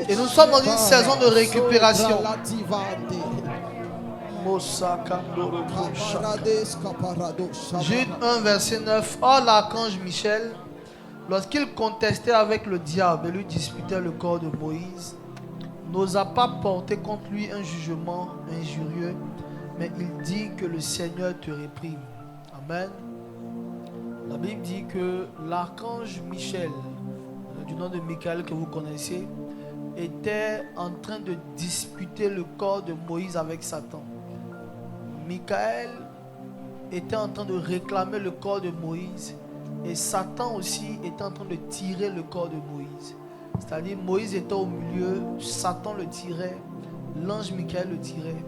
Et nous sommes dans une saison de récupération. Jude 1, verset 9. Or, l'archange Michel, lorsqu'il contestait avec le diable et lui disputait le corps de Moïse, n'osa pas porter contre lui un jugement injurieux, mais il dit que le Seigneur te réprime. Amen. La Bible dit que l'archange Michel, du nom de Michael que vous connaissez, était en train de disputer le corps de Moïse avec Satan. Michael était en train de réclamer le corps de Moïse et Satan aussi était en train de tirer le corps de Moïse. C'est-à-dire Moïse était au milieu, Satan le tirait, l'ange Michael le tirait.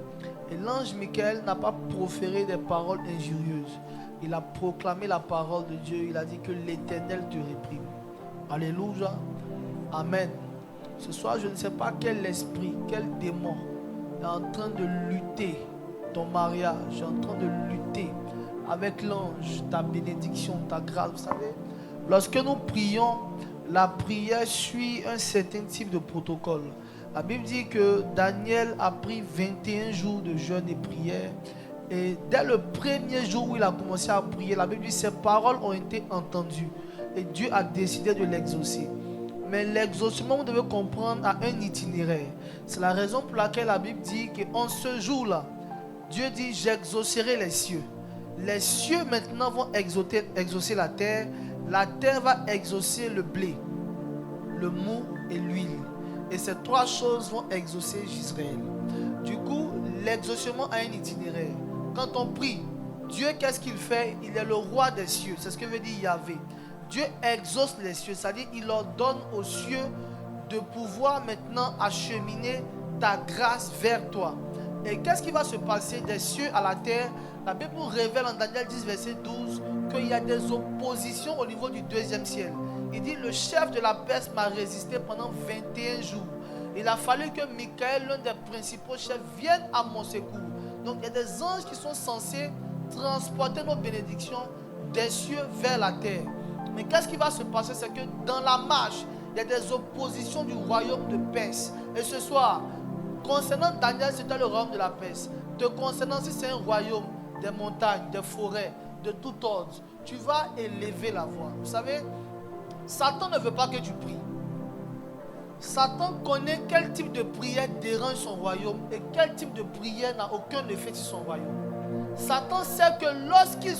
Et l'ange Michael n'a pas proféré des paroles injurieuses. Il a proclamé la parole de Dieu. Il a dit que l'Éternel te réprime. Alléluia. Amen. Ce soir, je ne sais pas quel esprit, quel démon est en train de lutter ton mariage, est en train de lutter avec l'ange, ta bénédiction, ta grâce. Vous savez, lorsque nous prions, la prière suit un certain type de protocole. La Bible dit que Daniel a pris 21 jours de jeûne et prière. Et dès le premier jour où il a commencé à prier, la Bible dit que ses paroles ont été entendues. Et Dieu a décidé de l'exaucer. Mais l'exaucement, vous devez comprendre, a un itinéraire. C'est la raison pour laquelle la Bible dit qu'en ce jour-là, Dieu dit, j'exaucerai les cieux. Les cieux maintenant vont exaucer la terre. La terre va exaucer le blé, le mou et l'huile. Et ces trois choses vont exaucer Israël. Du coup, l'exaucement a un itinéraire. Quand on prie, Dieu, qu'est-ce qu'il fait? Il est le roi des cieux. C'est ce que veut dire Yahvé. Dieu exauce les cieux. C'est-à-dire qu'il leur donne aux cieux de pouvoir maintenant acheminer ta grâce vers toi. Et qu'est-ce qui va se passer des cieux à la terre? La Bible nous révèle en Daniel 10, verset 12, qu'il y a des oppositions au niveau du deuxième ciel. Il dit, le chef de la Perse m'a résisté pendant 21 jours. Il a fallu que Michael, l'un des principaux chefs, vienne à mon secours. Donc il y a des anges qui sont censés transporter nos bénédictions des cieux vers la terre. Mais qu'est-ce qui va se passer? C'est que dans la marche, il y a des oppositions du royaume de Perse. Et ce soir, concernant Daniel, c'était le royaume de la Perse. Te concernant, si c'est un royaume, des montagnes, des forêts, de tout ordre, tu vas élever la voix. Vous savez, Satan ne veut pas que tu pries. Satan connaît quel type de prière dérange son royaume et quel type de prière n'a aucun effet sur son royaume. Satan sait que lorsqu'il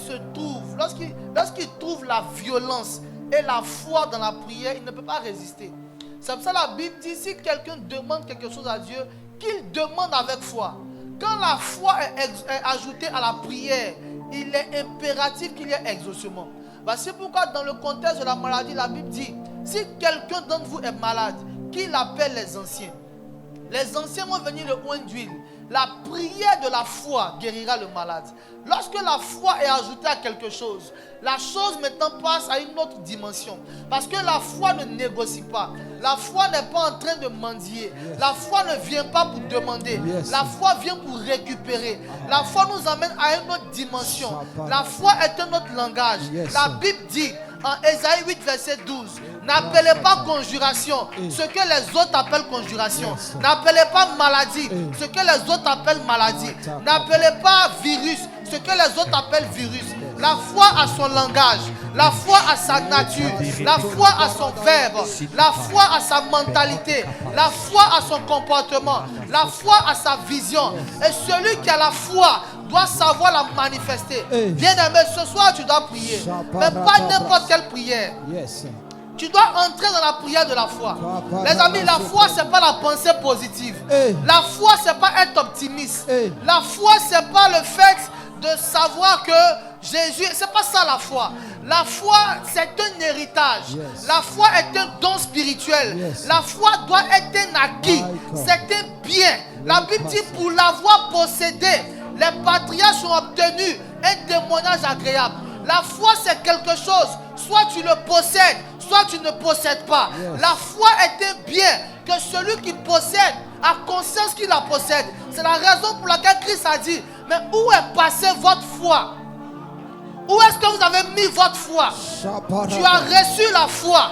trouve la violence et la foi dans la prière, il ne peut pas résister. C'est pour ça que la Bible dit, si quelqu'un demande quelque chose à Dieu, qu'il demande avec foi. Quand la foi est ajoutée à la prière, il est impératif qu'il y ait exaucement. C'est pourquoi dans le contexte de la maladie, la Bible dit, si quelqu'un d'entre vous est malade, qu'il appelle les anciens. Les anciens vont venir le oint d'huile. La prière de la foi guérira le malade. Lorsque la foi est ajoutée à quelque chose, la chose maintenant passe à une autre dimension. Parce que la foi ne négocie pas. La foi n'est pas en train de mendier. La foi ne vient pas pour demander. La foi vient pour récupérer. La foi nous amène à une autre dimension. La foi est un autre langage. La Bible dit en Ésaïe 8, verset 12, n'appelez pas conjuration ce que les autres appellent conjuration. N'appelez pas maladie ce que les autres appellent maladie. N'appelez pas virus ce que les autres appellent virus. La foi a son langage, la foi a sa nature, la foi a son verbe, la foi a sa mentalité, la foi a son comportement, la foi a sa vision. Et celui qui a la foi doit savoir la manifester. Bien-aimé, ce soir tu dois prier, mais pas n'importe quelle prière. Tu dois entrer dans la prière de la foi. Les amis, la foi, ce n'est pas la pensée positive. La foi, ce n'est pas être optimiste. La foi, ce n'est pas le fait de savoir que Jésus, c'est pas ça la foi. La foi, c'est un héritage. La foi est un don spirituel. La foi doit être un acquis. C'est un bien. La Bible dit, pour l'avoir possédé, les patriarches ont obtenu un témoignage agréable. La foi, c'est quelque chose. Soit tu le possèdes, soit tu ne possèdes pas. La foi est un bien que celui qui possède a conscience qu'il la possède. C'est la raison pour laquelle Christ a dit, mais où est passée votre foi? Où est-ce que vous avez mis votre foi? Tu as reçu la foi.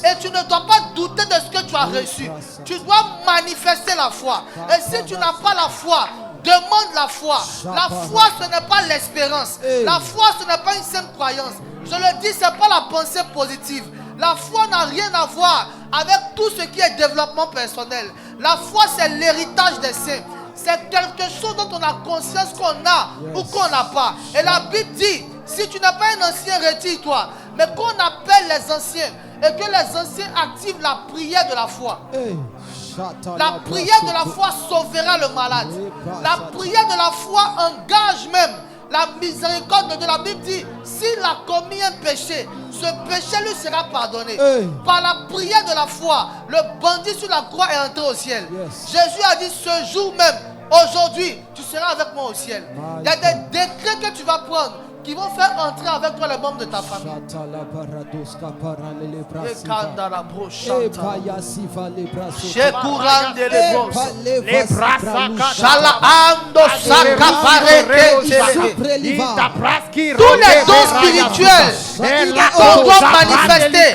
Et tu ne dois pas douter de ce que tu as reçu. Tu dois manifester la foi. Et si tu n'as pas la foi, demande la foi. La foi, ce n'est pas l'espérance. La foi, ce n'est pas une simple croyance. Je le dis, ce n'est pas la pensée positive. La foi n'a rien à voir avec tout ce qui est développement personnel. La foi, c'est l'héritage des saints. C'est quelque chose dont on a conscience qu'on a ou qu'on n'a pas. Et la Bible dit, si tu n'es pas un ancien, retire-toi. Mais qu'on appelle les anciens et que les anciens activent la prière de la foi. La prière de la foi sauvera le malade. La prière de la foi engage même la miséricorde de Dieu. La Bible dit, s'il a commis un péché, ce péché lui sera pardonné. Par la prière de la foi, le bandit sur la croix est entré au ciel. Jésus a dit, ce jour même, aujourd'hui, tu seras avec moi au ciel. Il y a des décrets que tu vas prendre qui vont faire entrer avec toi les membres de ta famille. Tous les dons spirituels qu'on doit manifester,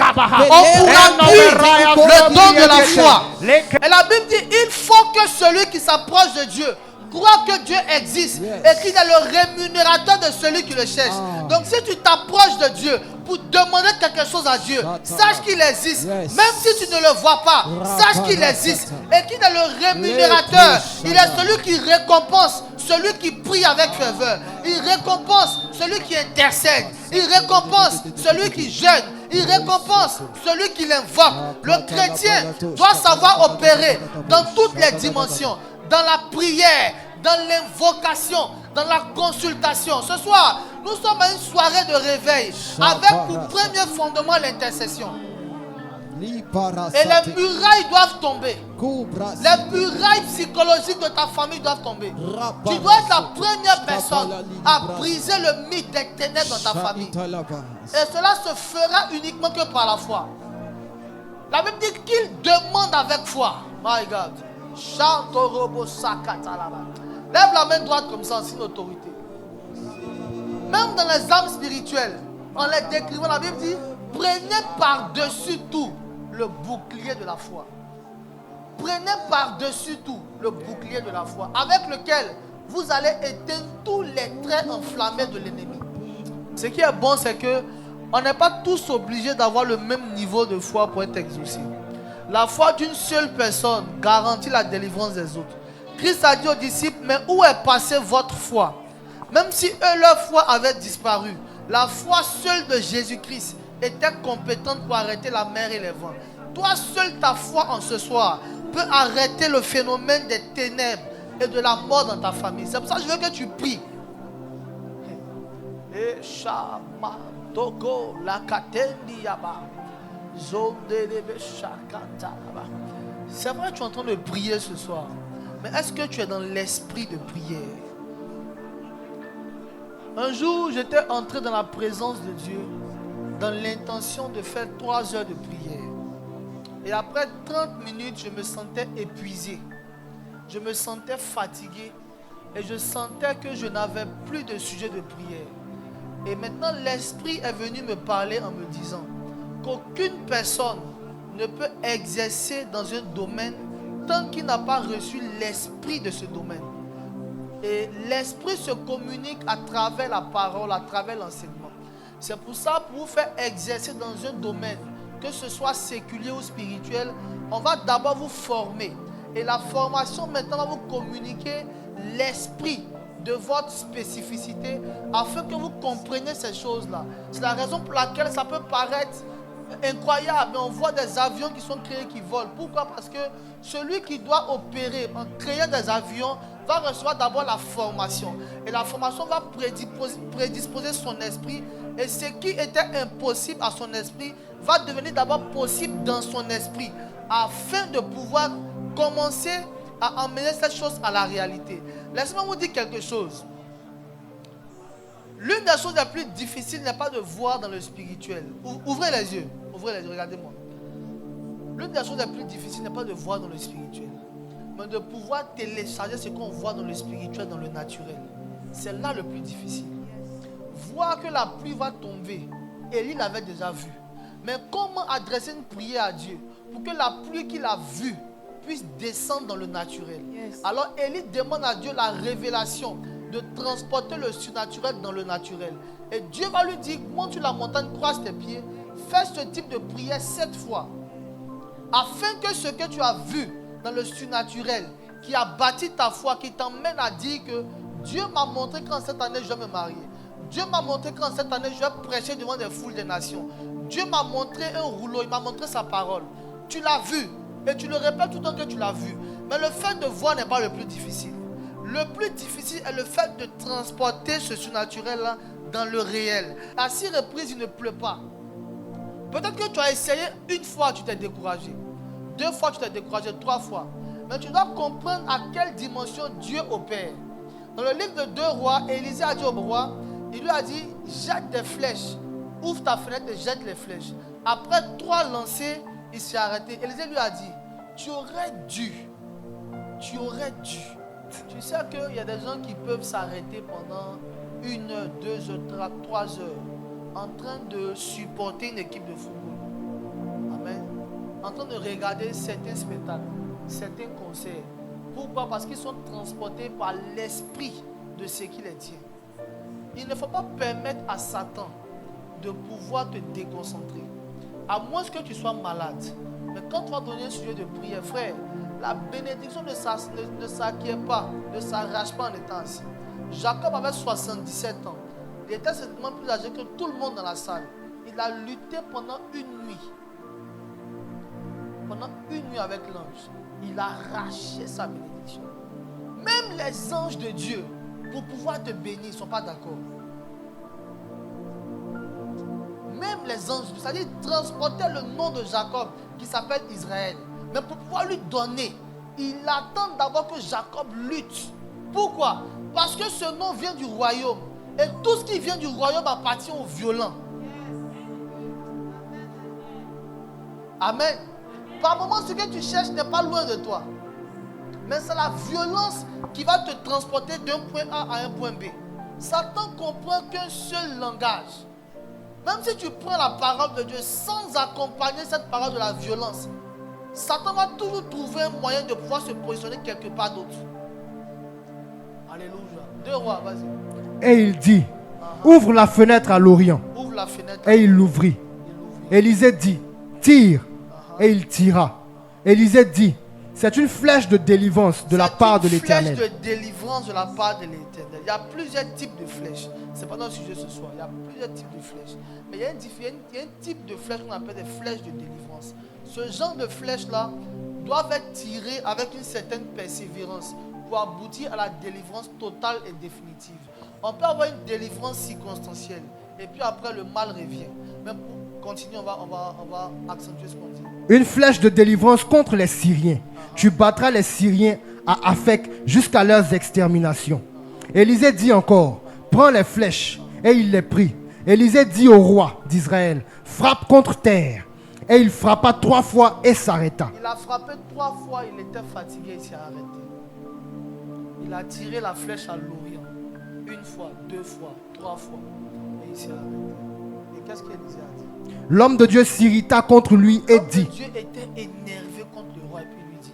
on pourra vivre le don de la foi. Et la Bible dit, il faut que celui qui s'approche de Dieu crois que Dieu existe et qu'il est le rémunérateur de celui qui le cherche. Donc si tu t'approches de Dieu pour demander quelque chose à Dieu, sache qu'il existe. Même si tu ne le vois pas, sache qu'il existe et qu'il est le rémunérateur. Il est celui qui récompense celui qui prie avec ferveur. Il récompense celui qui intercède. Il récompense celui qui jeûne. Il récompense celui qui l'invoque. Le chrétien doit savoir opérer dans toutes les dimensions. Dans la prière, dans l'invocation, dans la consultation. Ce soir, nous sommes à une soirée de réveil avec pour premier fondement l'intercession. Et les murailles doivent tomber. Les murailles psychologiques de ta famille doivent tomber. Tu dois être la première personne à briser le mythe des ténèbres dans ta famille. Et cela se fera uniquement que par la foi. La Bible dit qu'il demande avec foi. My God. Lève la main droite comme ça, en signe d'autorité. Même dans les âmes spirituelles, en les décrivant, la Bible dit, prenez par-dessus tout le bouclier de la foi. Prenez par-dessus tout le bouclier de la foi, avec lequel vous allez éteindre tous les traits enflammés de l'ennemi. Ce qui est bon, c'est que on n'est pas tous obligés d'avoir le même niveau de foi pour être exaucés. La foi d'une seule personne garantit la délivrance des autres. Christ a dit aux disciples, mais où est passée votre foi? Même si eux, leur foi avait disparu, la foi seule de Jésus-Christ était compétente pour arrêter la mer et les vents. Toi seul, ta foi en ce soir peut arrêter le phénomène des ténèbres et de la mort dans ta famille. C'est pour ça que je veux que tu pries. C'est vrai que tu es en train de prier ce soir, mais est-ce que tu es dans l'esprit de prière? Un jour, j'étais entré dans la présence de Dieu dans l'intention de faire 3 heures de prière. Et après 30 minutes, je me sentais épuisé. Je me sentais fatigué. Et je sentais que je n'avais plus de sujet de prière. Et maintenant, l'Esprit est venu me parler en me disant qu'aucune personne ne peut exercer dans un domaine tant qu'il n'a pas reçu l'esprit de ce domaine. Et l'esprit se communique à travers la parole, à travers l'enseignement. C'est pour ça, pour vous faire exercer dans un domaine, que ce soit séculier ou spirituel, on va d'abord vous former. Et la formation maintenant va vous communiquer l'esprit de votre spécificité afin que vous compreniez ces choses-là. C'est la raison pour laquelle ça peut paraître incroyable, mais on voit des avions qui sont créés, qui volent. Pourquoi? Parce que celui qui doit opérer en créant des avions va recevoir d'abord la formation. Et la formation va prédisposer son esprit. Et ce qui était impossible à son esprit va devenir d'abord possible dans son esprit, afin de pouvoir commencer à emmener cette chose à la réalité. Laissez-moi vous dire quelque chose. L'une des choses les plus difficiles n'est pas de voir dans le spirituel. Ouvrez les yeux, regardez-moi. L'une des choses les plus difficiles n'est pas de voir dans le spirituel, mais de pouvoir télécharger ce qu'on voit dans le spirituel, dans le naturel. C'est là le plus difficile. voir que la pluie va tomber, Élie l'avait déjà vu. Mais comment adresser une prière à Dieu pour que la pluie qu'il a vue puisse descendre dans le naturel? Yes. Alors Élie demande à Dieu la révélation de transporter le surnaturel dans le naturel. Et Dieu va lui dire, monte sur la montagne, croise tes pieds, fais ce type de prière 7 fois. Afin que ce que tu as vu dans le surnaturel, qui a bâti ta foi, qui t'emmène à dire que Dieu m'a montré qu'en cette année je vais me marier. Dieu m'a montré qu'en cette année je vais prêcher devant des foules des nations. Dieu m'a montré un rouleau, il m'a montré sa parole. Tu l'as vu et tu le répètes tout le temps que tu l'as vu. Mais le fait de voir n'est pas le plus difficile. Le plus difficile est le fait de transporter ce surnaturel-là dans le réel. À 6 reprises, il ne pleut pas. Peut-être que tu as essayé une fois, tu t'es découragé. 2 fois, tu t'es découragé. 3 fois. Mais tu dois comprendre à quelle dimension Dieu opère. Dans le livre de 2 rois, Élisée a dit au roi, il lui a dit, jette des flèches. Ouvre ta fenêtre et jette les flèches. Après 3 lancers, il s'est arrêté. Élisée lui a dit, tu aurais dû. Tu sais qu'il y a des gens qui peuvent s'arrêter pendant 1 heure, 2 heures, 3 heures en train de supporter une équipe de football. Amen. En train de regarder certains spectacles, certains concerts. Pourquoi? Parce qu'ils sont transportés par l'esprit de ce qui les tient. Il ne faut pas permettre à Satan de pouvoir te déconcentrer. À moins que tu sois malade. Mais quand tu vas donner un sujet de prière, frère, la bénédiction ne s'acquiert pas, ne s'arrache pas en étant assis. Jacob avait 77 ans. Il était certainement plus âgé que tout le monde dans la salle. Il a lutté pendant une nuit. Pendant une nuit avec l'ange. Il a arraché sa bénédiction. Même les anges de Dieu, pour pouvoir te bénir, ils ne sont pas d'accord. Même les anges, c'est-à-dire transporter le nom de Jacob, qui s'appelle Israël. Mais pour pouvoir lui donner, il attend d'abord que Jacob lutte. Pourquoi? Parce que ce nom vient du royaume. Et tout ce qui vient du royaume appartient aux violents. Amen. Par moments, ce que tu cherches n'est pas loin de toi. Mais c'est la violence qui va te transporter d'un point A à un point B. Satan comprend qu'un seul langage. Même si tu prends la parole de Dieu sans accompagner cette parole de la violence, Satan va toujours trouver un moyen de pouvoir se positionner quelque part d'autre. Alléluia. 2 rois, vas-y. Et il dit, ouvre la fenêtre à l'Orient. Ouvre la fenêtre. Et il l'ouvrit. Élisée dit, tire. Et il tira. Élisée dit, c'est une flèche de délivrance de la part de l'Éternel. C'est une flèche de délivrance de la part de l'Éternel. Il y a plusieurs types de flèches. Ce n'est pas notre sujet ce soir. Il y a plusieurs types de flèches. Mais il y a un type de flèche qu'on appelle des flèches de délivrance. Ce genre de flèches-là doivent être tirées avec une certaine persévérance pour aboutir à la délivrance totale et définitive. On peut avoir une délivrance circonstancielle et puis après le mal revient. Mais pour continuer, on va accentuer ce qu'on dit. Une flèche de délivrance contre les Syriens. Tu battras les Syriens à Aphek jusqu'à leur extermination. Élisée dit encore, prends les flèches. Et il les prit. Élisée dit au roi d'Israël, frappe contre terre. Et il frappa 3 fois et s'arrêta. Il a frappé 3 fois, il était fatigué, il s'est arrêté. Il a tiré la flèche à l'Orient. 1 fois, 2 fois, 3 fois. Et il s'est arrêté. Et qu'est-ce qu'Élisée a dit? L'homme de Dieu s'irrita contre lui et dit, Dieu était énervé contre le roi et puis lui dit,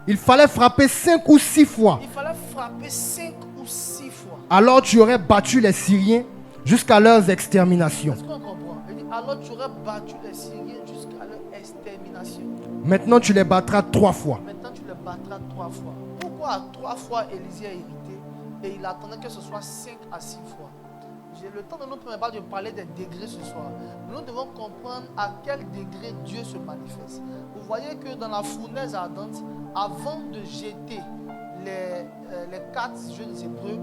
il fallait frapper 5 ou 6 fois. il fallait frapper 5 ou 6 fois. Alors tu aurais battu les Syriens jusqu'à leur extermination. Est-ce qu'on comprend? Il dit, alors tu aurais battu les Syriens jusqu'à leur extermination. Maintenant tu les battras 3 fois. Maintenant tu les battras 3 fois. Pourquoi à 3 fois Élisée est irrité et il attendait que ce soit 5 à 6 fois? J'ai le temps de nous permettre de parler des degrés ce soir. Nous devons comprendre à quel degré Dieu se manifeste. Vous voyez que dans la fournaise ardente, avant de jeter les 4 jeunes Hébreux,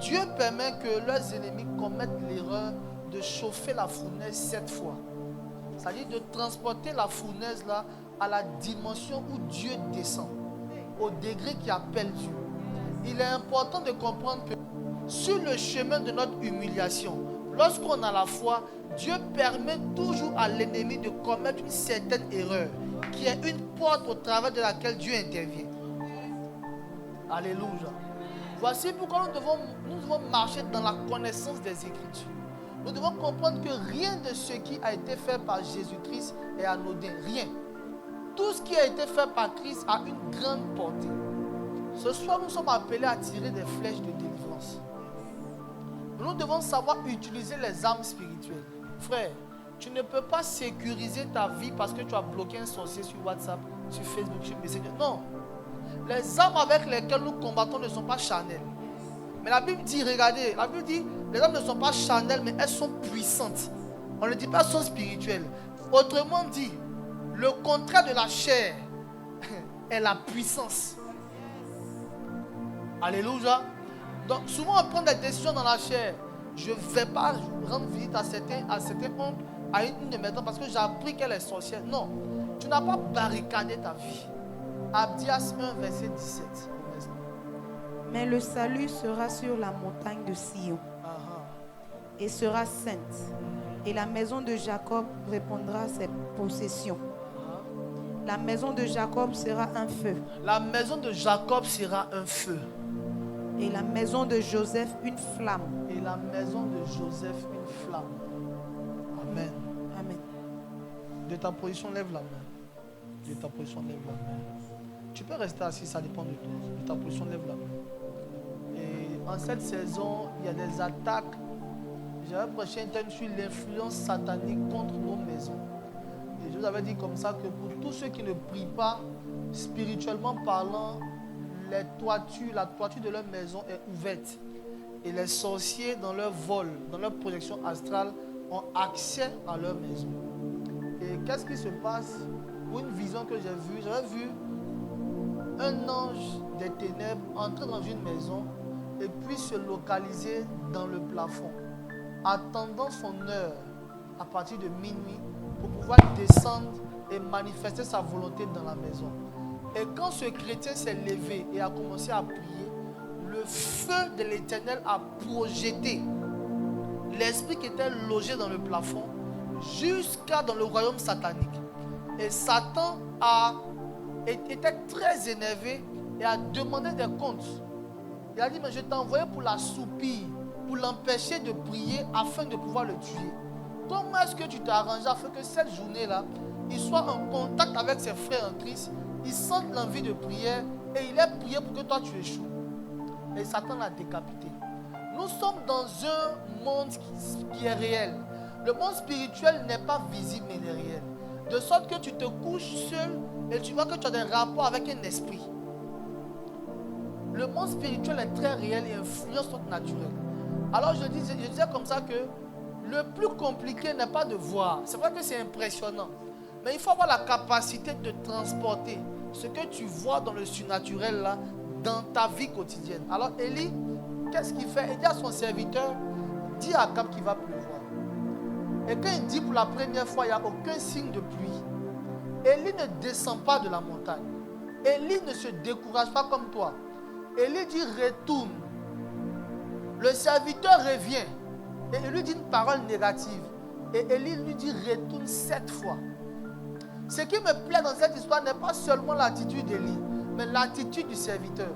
Dieu permet que leurs ennemis commettent l'erreur de chauffer la fournaise 7 fois. C'est-à-dire de transporter la fournaise là à la dimension où Dieu descend, au degré qui appelle Dieu. Il est important de comprendre que sur le chemin de notre humiliation, lorsqu'on a la foi, Dieu permet toujours à l'ennemi de commettre une certaine erreur, qui est une porte au travers de laquelle Dieu intervient. Alléluia. Voici pourquoi nous devons marcher dans la connaissance des Écritures. Nous devons comprendre que rien de ce qui a été fait par Jésus-Christ est anodin. Rien. Tout ce qui a été fait par Christ a une grande portée. Ce soir, nous sommes appelés à tirer des flèches de délivrance. Nous devons savoir utiliser les armes spirituelles. Frère, tu ne peux pas sécuriser ta vie parce que tu as bloqué un sorcier sur WhatsApp, sur Facebook, sur Messenger. Non. Les armes avec lesquelles nous combattons ne sont pas charnelles. Mais la Bible dit, regardez, la Bible dit, les armes ne sont pas charnelles, mais elles sont puissantes. On ne dit pas qu'elles sont spirituelles. Autrement dit, le contraire de la chair est la puissance. Alléluia. Donc souvent on prend des décisions dans la chair. Je ne vais pas rendre visite à certains oncles, à une de mes tantes parce que j'ai appris qu'elle est sorcière. Non, tu n'as pas barricadé ta vie. Abdias 1, verset 17. Mais le salut sera sur la montagne de Sion et sera sainte. Et la maison de Jacob répondra à ses possessions. La maison de Jacob sera un feu. La maison de Jacob sera un feu. Et la maison de Joseph une flamme. Et la maison de Joseph une flamme. Amen. Amen. De ta position, lève la main. De ta position, lève la main. Tu peux rester assis, ça dépend de toi. De ta position, lève la main. Et en cette saison, il y a des attaques. J'avais prêché un thème sur l'influence satanique contre nos maisons. Et je vous avais dit comme ça que pour tous ceux qui ne prient pas, spirituellement parlant, la toiture de leur maison est ouverte. Et les sorciers, dans leur vol, dans leur projection astrale, ont accès à leur maison. Et qu'est-ce qui se passe? Pour une vision que j'avais vu un ange des ténèbres entrer dans une maison et puis se localiser dans le plafond, attendant son heure à partir de minuit pour pouvoir descendre et manifester sa volonté dans la maison. Et quand ce chrétien s'est levé et a commencé à prier, le feu de l'Éternel a projeté l'esprit qui était logé dans le plafond jusqu'à dans le royaume satanique. Et Satan était très énervé et a demandé des comptes. Il a dit, mais je t'ai envoyé pour l'assoupir, pour l'empêcher de prier afin de pouvoir le tuer. Comment est-ce que tu t'es arrangé afin que cette journée-là, il soit en contact avec ses frères en Christ, il sente l'envie de prière et il est prié pour que toi tu échoues. Et Satan l'a décapité. Nous sommes dans un monde qui est réel. Le monde spirituel n'est pas visible mais il est réel. De sorte que tu te couches seul et tu vois que tu as des rapports avec un esprit. Le monde spirituel est très réel et influence notre naturel. Alors je disais comme ça que le plus compliqué n'est pas de voir. C'est vrai que c'est impressionnant. Mais il faut avoir la capacité de transporter ce que tu vois dans le surnaturel là, dans ta vie quotidienne. Alors Élie, qu'est-ce qu'il fait? Il dit à son serviteur, dis à Akab qu'il va pleuvoir. Et quand il dit pour la première fois, il n'y a aucun signe de pluie. Élie ne descend pas de la montagne. Élie ne se décourage pas comme toi. Élie dit retourne. Le serviteur revient et il lui dit une parole négative. Et Élie lui dit retourne 7 fois. Ce qui me plaît dans cette histoire n'est pas seulement l'attitude d'Élie, mais l'attitude du serviteur.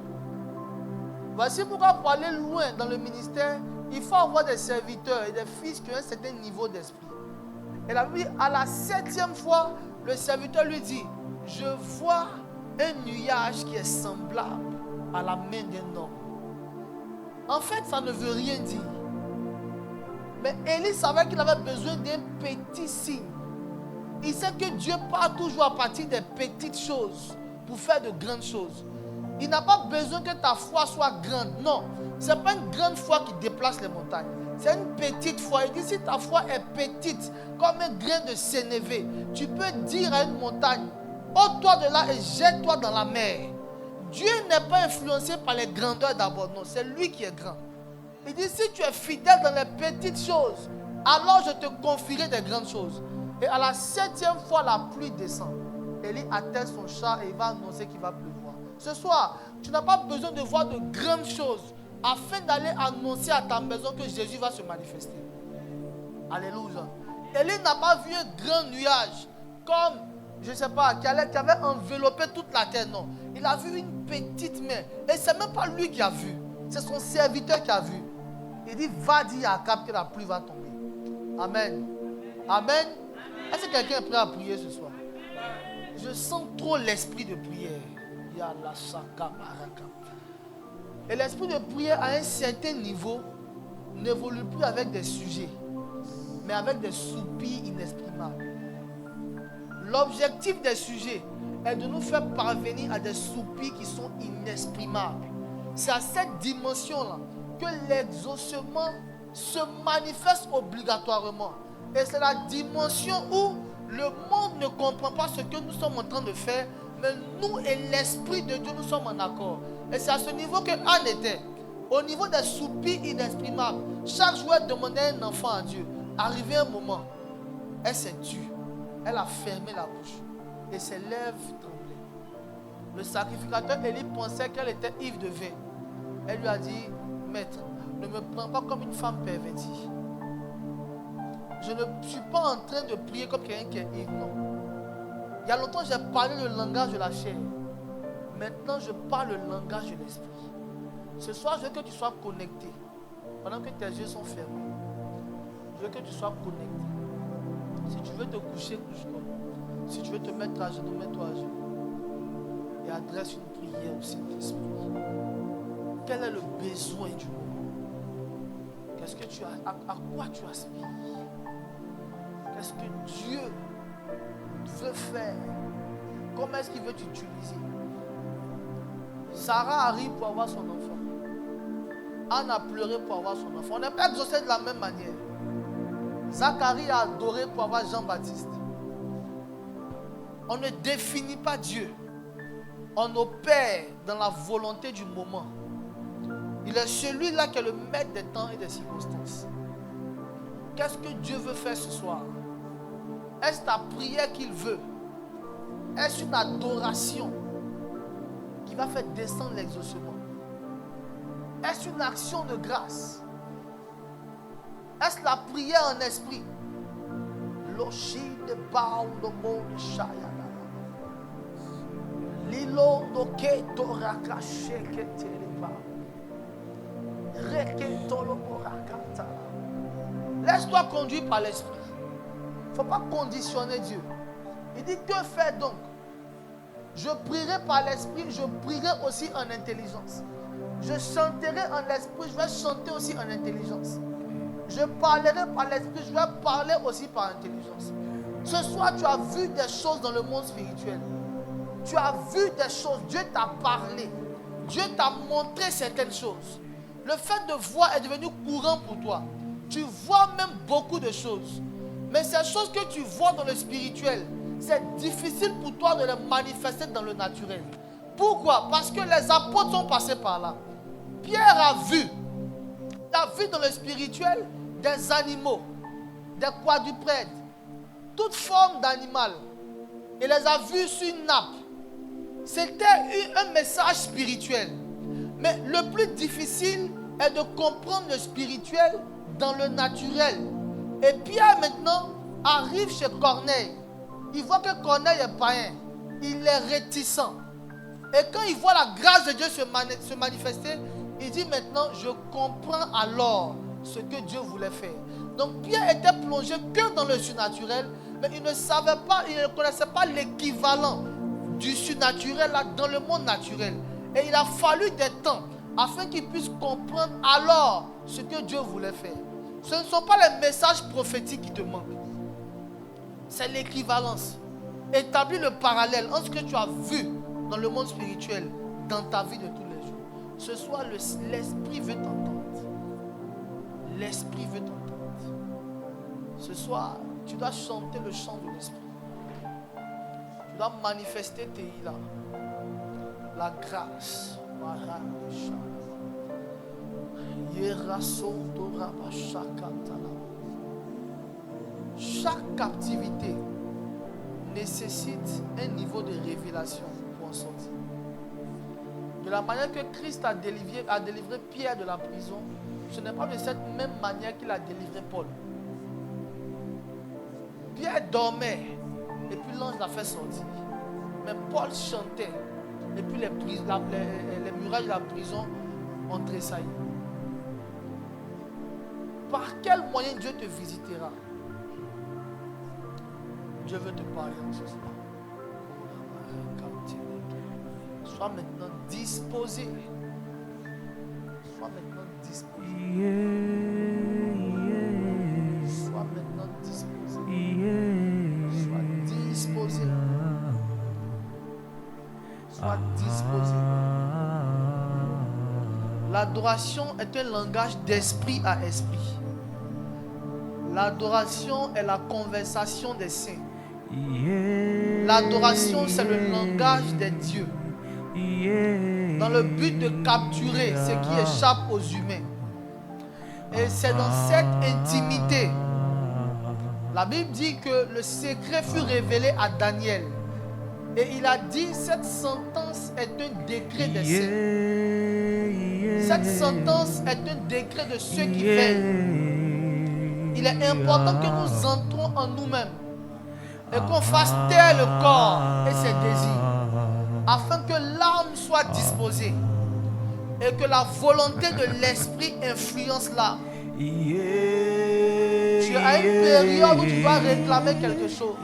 Voici pourquoi pour aller loin dans le ministère, il faut avoir des serviteurs et des fils qui ont un certain niveau d'esprit. Et la Bible, à la 7e fois, le serviteur lui dit, je vois un nuage qui est semblable à la main d'un homme. En fait, ça ne veut rien dire. Mais Élie savait qu'il avait besoin d'un petit signe. Il sait que Dieu part toujours à partir des petites choses pour faire de grandes choses. Il n'a pas besoin que ta foi soit grande. Non, ce n'est pas une grande foi qui déplace les montagnes. C'est une petite foi. Il dit si ta foi est petite, comme un grain de sénévé, tu peux dire à une montagne, ôte-toi de là et jette-toi dans la mer. Dieu n'est pas influencé par les grandeurs d'abord. Non, c'est lui qui est grand. Il dit si tu es fidèle dans les petites choses, alors je te confierai des grandes choses. Et à la 7e fois, la pluie descend. Élie attelle son char et il va annoncer qu'il va pleuvoir. Ce soir, tu n'as pas besoin de voir de grandes choses afin d'aller annoncer à ta maison que Jésus va se manifester. Alléluia. Élie n'a pas vu un grand nuage comme, je ne sais pas, qui avait enveloppé toute la terre. Non. Il a vu une petite main. Et ce n'est même pas lui qui a vu. C'est son serviteur qui a vu. Il dit, va dire à Akab que la pluie va tomber. Amen. Amen. Est-ce que quelqu'un est prêt à prier ce soir? Je sens trop l'esprit de prière. Et l'esprit de prière à un certain niveau n'évolue plus avec des sujets, mais avec des soupirs inexprimables. L'objectif des sujets est de nous faire parvenir à des soupirs qui sont inexprimables. C'est à cette dimension-là que l'exaucement se manifeste obligatoirement. Et c'est la dimension où le monde ne comprend pas ce que nous sommes en train de faire, mais nous et l'Esprit de Dieu, nous sommes en accord. Et c'est à ce niveau que Anne était. Au niveau des soupirs inexprimables, chaque jour elle demandait un enfant à Dieu. Arrivé un moment, elle s'est tue. Elle a fermé la bouche. Et ses lèvres tremblaient. Le sacrificateur Élie pensait qu'elle était ivre de vin. Elle lui a dit, maître, ne me prends pas comme une femme pervertie. Je ne suis pas en train de prier comme quelqu'un qui est ivre, non. Il y a longtemps, j'ai parlé le langage de la chair. Maintenant, je parle le langage de l'esprit. Ce soir, je veux que tu sois connecté. Pendant que tes yeux sont fermés. Je veux que tu sois connecté. Si tu veux te coucher, couche-toi. Si tu veux te mettre à genoux, mets-toi à genoux. Et adresse une prière au Saint-Esprit. Quel est le besoin du moment? Qu'est-ce que tu as, à quoi tu aspires? Qu'est-ce que Dieu veut faire? Comment est-ce qu'il veut t'utiliser? Sarah arrive pour avoir son enfant. Anne a pleuré pour avoir son enfant. On n'est pas exaucé de la même manière. Zacharie a adoré pour avoir Jean-Baptiste. On ne définit pas Dieu. On opère dans la volonté du moment. Il est celui-là qui est le maître des temps et des circonstances. Qu'est-ce que Dieu veut faire ce soir? Est-ce ta prière qu'il veut? Est-ce une adoration qui va faire descendre l'exaucement? Est-ce une action de grâce? Est-ce la prière en esprit? L'oshide bao no monde shaya. Lilo no keto rakashe keteleba. Reketo lo morakata. Laisse-toi conduire par l'esprit. Il ne faut pas conditionner Dieu. Il dit, que faire donc? Je prierai par l'esprit, je prierai aussi en intelligence. Je chanterai en esprit, je vais chanter aussi en intelligence. Je parlerai par l'esprit, je vais parler aussi par intelligence. Ce soir, tu as vu des choses dans le monde spirituel. Tu as vu des choses, Dieu t'a parlé. Dieu t'a montré certaines choses. Le fait de voir est devenu courant pour toi. Tu vois même beaucoup de choses. Mais ces choses que tu vois dans le spirituel, c'est difficile pour toi de les manifester dans le naturel. Pourquoi? Parce que les apôtres sont passés par là. Pierre a vu dans le spirituel des animaux, des quadrupèdes, toute forme d'animal. Il les a vus sur une nappe. C'était un message spirituel. Mais le plus difficile est de comprendre le spirituel dans le naturel. Et Pierre maintenant arrive chez Corneille. Il voit que Corneille est païen. Il est réticent. Et quand il voit la grâce de Dieu se manifester, il dit maintenant, je comprends alors ce que Dieu voulait faire. Donc Pierre était plongé que dans le surnaturel, mais il ne savait pas, il ne connaissait pas l'équivalent du surnaturel là, dans le monde naturel. Et il a fallu des temps afin qu'il puisse comprendre alors ce que Dieu voulait faire. Ce ne sont pas les messages prophétiques qui te manquent. C'est l'équivalence. Établis le parallèle entre ce que tu as vu dans le monde spirituel, dans ta vie de tous les jours. Ce soir, l'Esprit veut t'entendre. L'Esprit veut t'entendre. Ce soir, tu dois chanter le chant de l'Esprit. Tu dois manifester tes îles. La grâce. Chaque captivité nécessite un niveau de révélation pour en sortir. De la manière que Christ a délivré Pierre de la prison, ce n'est pas de cette même manière qu'il a délivré Paul. Pierre dormait et puis l'ange l'a fait sortir. Mais Paul chantait et puis les murailles de la prison on tressaille. Par quel moyen Dieu te visitera? Dieu veut te parler en ce soir. Sois maintenant disposé. Sois maintenant disposé. Sois maintenant disposé. Sois disposé. Sois disposé. L'adoration est un langage d'esprit à esprit. L'adoration est la conversation des saints. L'adoration, c'est le langage des dieux. Dans le but de capturer ce qui échappe aux humains. Et c'est dans cette intimité. La Bible dit que le secret fut révélé à Daniel. Et il a dit, cette sentence est un décret des saints. Cette sentence est un décret de ceux qui veillent. Il est important que nous entrons en nous-mêmes et qu'on fasse taire le corps et ses désirs, afin que l'âme soit disposée et que la volonté de l'esprit influence l'âme. Tu as une période où tu dois réclamer quelque chose.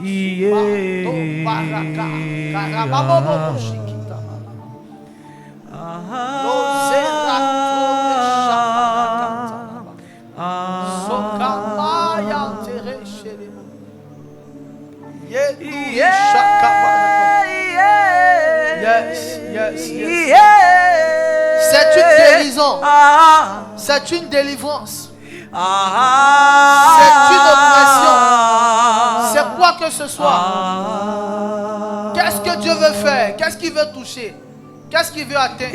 C'est une guérison. C'est une délivrance. C'est une oppression. C'est quoi que ce soit. Qu'est-ce que Dieu veut faire? Qu'est-ce qu'il veut toucher? Qu'est-ce qu'il veut atteindre?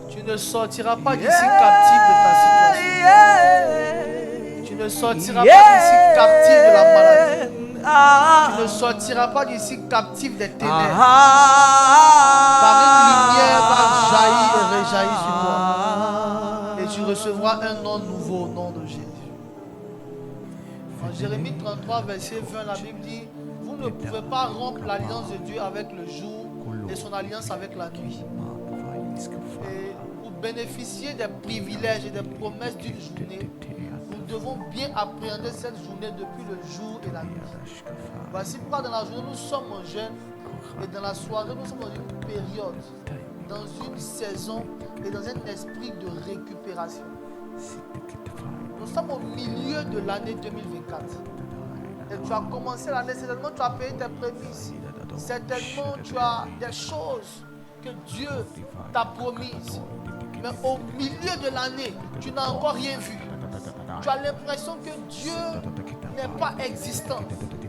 Tu ne sortiras pas d'ici captif de ta situation. Tu ne sortiras pas d'ici captif de la maladie. Tu ne sortiras pas d'ici captif des ténèbres. Car une lumière va jaillir et réjaillir sur toi. Et tu recevras un nom nouveau au nom de Jésus. En Jérémie 33, verset 20, la Bible dit: vous ne pouvez pas rompre l'alliance de Dieu avec le jour et son alliance avec la nuit. Et pour bénéficier des privilèges et des promesses d'une journée, nous devons bien appréhender cette journée depuis le jour et la nuit. Voici pourquoi dans la journée nous sommes en jeûne et dans la soirée nous sommes dans une période, dans une saison et dans un esprit de récupération. Nous sommes au milieu de l'année 2024. Et tu as commencé l'année, certainement tu as payé tes prémices. Certainement tu as des choses que Dieu t'a promises. Mais au milieu de l'année, tu n'as encore rien vu. Tu as l'impression que Dieu n'est pas existant.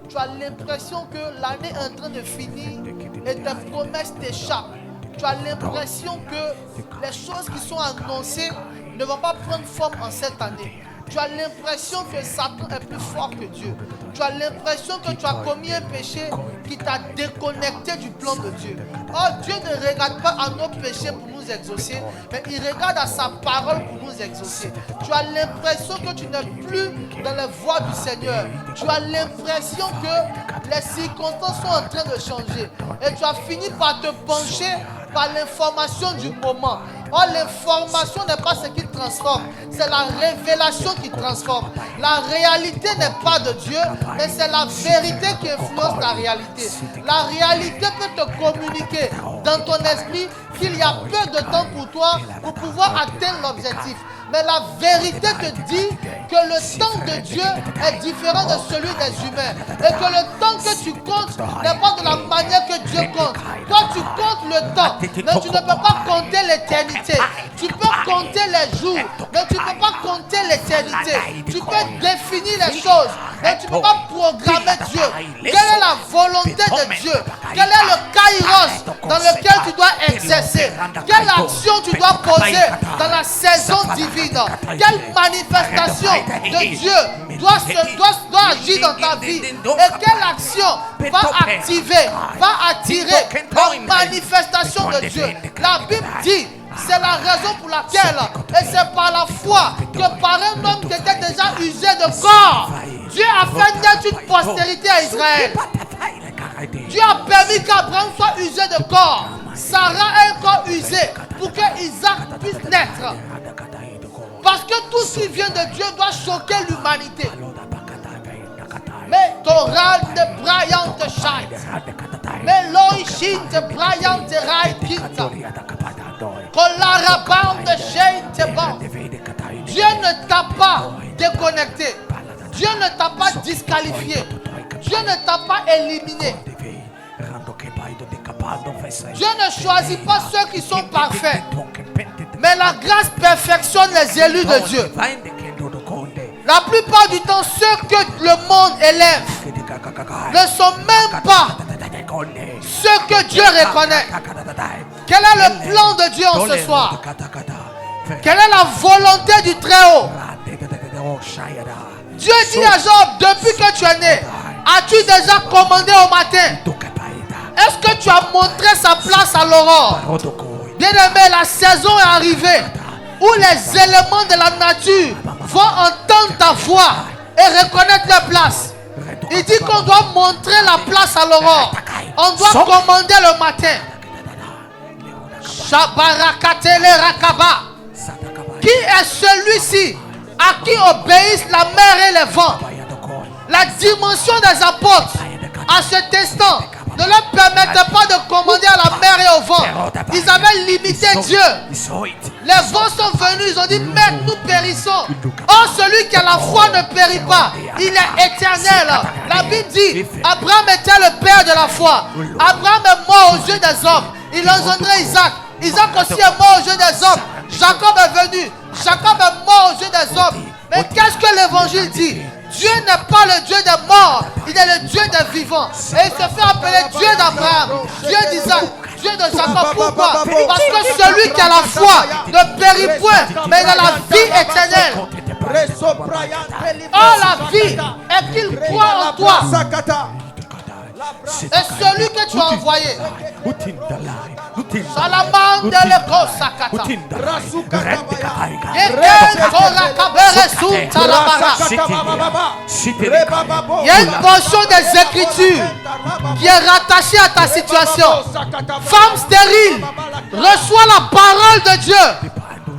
Tu as l'impression que l'année est en train de finir et tes promesses t'échappent. Tu as l'impression que les choses qui sont annoncées ne vont pas prendre forme en cette année. Tu as l'impression que Satan est plus fort que Dieu. Tu as l'impression que tu as commis un péché qui t'a déconnecté du plan de Dieu. Or, Dieu ne regarde pas à nos péchés pour nous exaucer, mais il regarde à sa parole pour nous exaucer. Tu as l'impression que tu n'es plus dans les voies du Seigneur. Tu as l'impression que les circonstances sont en train de changer. Et tu as fini par te pencher par l'information du moment. Or, l'information n'est pas ce qui transforme, c'est la révélation qui transforme. La réalité n'est pas de Dieu, mais c'est la vérité qui influence la réalité. La réalité peut te communiquer dans ton esprit qu'il y a peu de temps pour toi pour pouvoir atteindre l'objectif. Mais la vérité te dit que le temps de Dieu est différent de celui des humains. Et que le temps que tu comptes n'est pas de la manière que Dieu compte. Toi, tu comptes le temps, mais tu ne peux pas compter l'éternité. Tu peux compter les jours, mais tu ne peux pas compter l'éternité. Tu peux définir les choses, mais tu ne peux pas programmer Dieu. Quelle est la volonté de Dieu? Quel est le kairos dans lequel tu dois exercer? Quelle action tu dois poser dans la saison divine? Quelle manifestation de Dieu doit agir dans ta vie? Et quelle action va activer, va attirer la manifestation de Dieu? La Bible dit, c'est la raison pour laquelle, et c'est par la foi, que par un homme qui était déjà usé de corps, Dieu a fait naître une postérité à Israël. Dieu a permis qu'Abraham soit usé de corps. Sarah a un corps usé pour que Isaac puisse naître. Parce que tout ce qui vient de Dieu doit choquer l'humanité. Mais Torah de Brian de Shine. Mais Loïchin de Brian de Raïkinta. Kolarabam de Shane de Ban. Dieu ne t'a pas déconnecté. Dieu ne t'a pas disqualifié. Dieu ne t'a pas éliminé. Dieu ne choisit pas ceux qui sont parfaits. Mais la grâce perfectionne les élus de Dieu. La plupart du temps, ceux que le monde élève ne sont même pas ceux que Dieu reconnaît. Quel est le plan de Dieu en ce soir? Quelle est la volonté du Très-Haut? Dieu dit à Job, depuis que tu es né, as-tu déjà commandé au matin? Est-ce que tu as montré sa place à l'aurore? Bien-aimé, la saison est arrivée où les éléments de la nature vont entendre ta voix et reconnaître leur place. Il dit qu'on doit montrer la place à l'aurore. On doit commander le matin. Shabarakatele Rakaba. Qui est celui-ci à qui obéissent la mer et les vents? La dimension des apôtres à cet instant ne leur permettait pas de commander à la mer et au vent. Ils avaient limité Dieu. Les vents sont venus, ils ont dit, Maître, nous périssons. Or, celui qui a la foi ne périt pas. Il est éternel. La Bible dit, Abraham était le père de la foi. Abraham est mort aux yeux des hommes. Il a engendré Isaac. Isaac aussi est mort aux yeux des hommes. Jacob est venu. Jacob est mort aux yeux des hommes. Mais qu'est-ce que l'évangile dit? Dieu n'est pas le Dieu des morts, il est le Dieu des vivants. Et il se fait appeler Dieu d'Abraham, Dieu d'Isaac, Dieu de Jacob. Pourquoi? Parce que celui qui a la foi ne périt point, mais il a la vie éternelle. Or la vie est qu'il croit en toi. Et celui que tu as envoyé, il y a une portion des Écritures qui est rattachée à ta situation. Femme stérile, reçois la parole de Dieu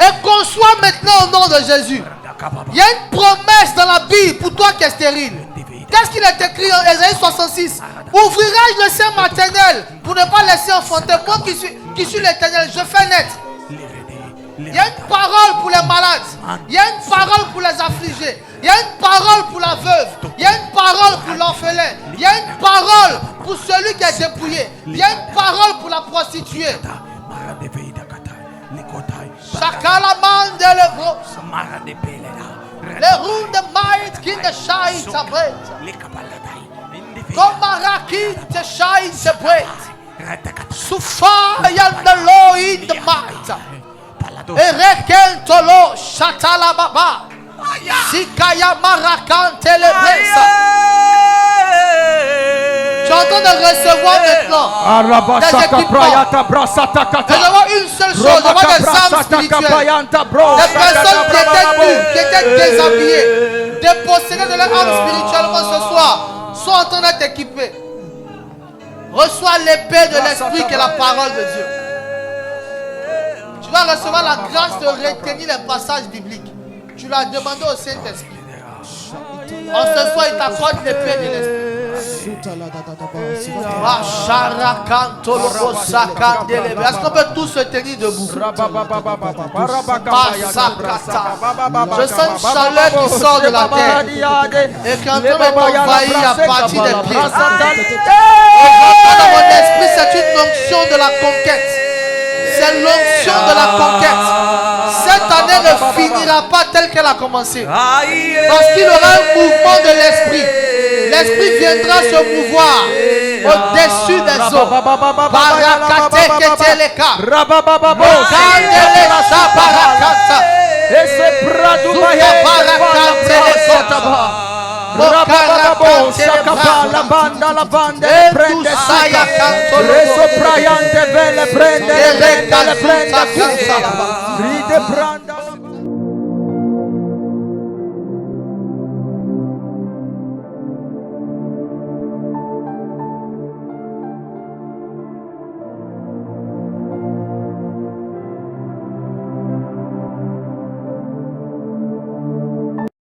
et conçois maintenant au nom de Jésus. Il y a une promesse dans la Bible pour toi qui es stérile. Qu'est-ce qu'il est écrit en Ésaïe 66? Ouvrirai-je le sein maternel pour ne pas laisser enfanter? Moi qui suis l'Éternel, je fais naître. Il y a une parole pour les malades. Il y a une parole pour les affligés. Il y a une parole pour la veuve. Il y a une parole pour l'orphelin. Il y a une parole pour celui qui est dépouillé. Il y a une parole pour la prostituée. Chakalaman de l'Ebro. Les roues de might qui ne chaillent sa brette. Comme Maraki te chaille sa brette. Soufa yal de l'eau in the might. Et reken tolo chatala baba. Sikaya marakan telebresa. Tu es en train de recevoir maintenant des équipements. Et je vois une seule chose, je vois des âmes spirituelles. Des personnes qui étaient nues, qui étaient déshabillées, dépossédées de leur âme spirituellement ce soir, sont en train d'être équipées. Reçois l'épée de l'esprit qui est la parole de Dieu. Tu vas recevoir la grâce de retenir les passages bibliques. Tu l'as demandé au Saint-Esprit. En ce soir, il t'accorde l'épée de l'esprit. Est-ce qu'on peut tous se tenir debout? Je sens une chaleur qui sort de la terre et qui est en train de m'envahir à partir des pieds. Dans mon esprit, c'est une onction de la conquête. C'est l'onction de la conquête. Cette année ne finira pas telle qu'elle a commencé. Parce qu'il y aura un mouvement de l'esprit. L'esprit viendra se mouvoir au-dessus des eaux. Barakateketeleka. Mokandelesa barakata. Zukabarakatelekotaba. La banda prende saya reso prayante vele prende ride prende